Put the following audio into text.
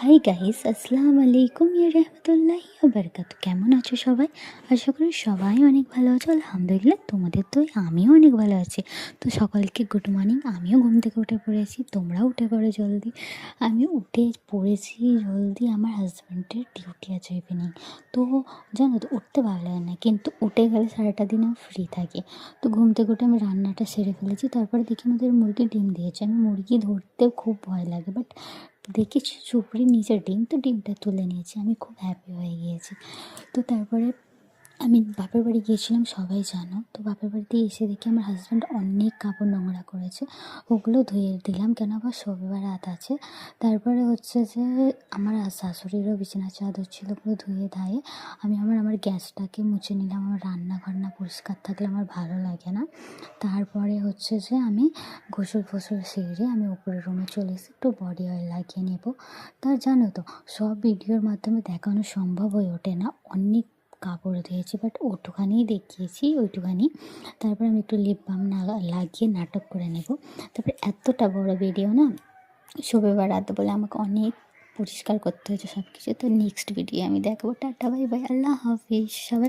Hi guys, আসসালামু আলাইকুম রহমতুল্লাহি ওয়া বারাকাতু। কেমন আছো সবাই? আশা করি সবাই অনেক ভালো আছো। আলহামদুলিল্লাহ, তোমাদের তো আমিও অনেক ভালো আছি। তো সকলকে গুড মর্নিং। আমিও ঘুম থেকে উঠে পড়েছি, তোমরাও উঠে পড়ো জলদি। আমি উঠে পড়েছি জলদি, আমার হাজব্যান্ডের ডিউটি আছে ইভিনিং। তো জানো তো, উঠতে ভালো লাগে না, কিন্তু উঠে গেলে সারাটা দিন আমি ফ্রি থাকি। তো ঘুম থেকে উঠে আমি রান্নাটা সেরে ফেলেছি। তারপরে দেখি আমাদের মুরগি ডিম দিয়েছে। আমি মুরগি ধরতেও খুব ভয় লাগে, বাট দেখেছি চুপড়ি নিচের ডিম, তো ডিমটা তুলে নিয়েছি। আমি খুব হ্যাপি হয়ে গিয়েছি। তো তারপরে আমি বাপের বাড়ি গিয়েছিলাম, সবাই জানো। তো বাপের বাড়িতে এসে দেখি আমার হাজব্যান্ড অনেক কাপড় নোংরা করেছে, ওগুলো ধুয়ে দিলাম, কেন আবার শনিবার রাত আছে। তারপরে হচ্ছে যে আমার শাশুড়িরও বিছানা চাদর ছিল, পুরো ধুয়ে ধায়ে আমি আমার গ্যাসটাকে মুছে নিলাম। আমার রান্নাঘর না পরিষ্কার থাকলে আমার ভালো লাগে না। তারপরে হচ্ছে যে আমি গোসল ফোসল সেরে আমি উপরের রুমে চলে এসে একটু বডি অয়েল লাগিয়ে নেব। তার জানো তো, সব ভিডিওর মাধ্যমে দেখানো সম্ভব হয়ে ওঠে না। অনেক কাপড় ধুয়েছি, বাট ওটুখানিই দেখিয়েছি, ওইটুখানি। তারপর আমি একটু লিপ বাম লাগিয়ে নাটক করে নেব। তারপরে এতটা বড় ভিডিও না, শোবে রাত বলে আমাকে অনেক পরিষ্কার করতে হয়েছে সব কিছু। তো নেক্সট ভিডিও আমি দেখাবো। টাটা, বাই বাই, আল্লাহ হাফিজ সবাই।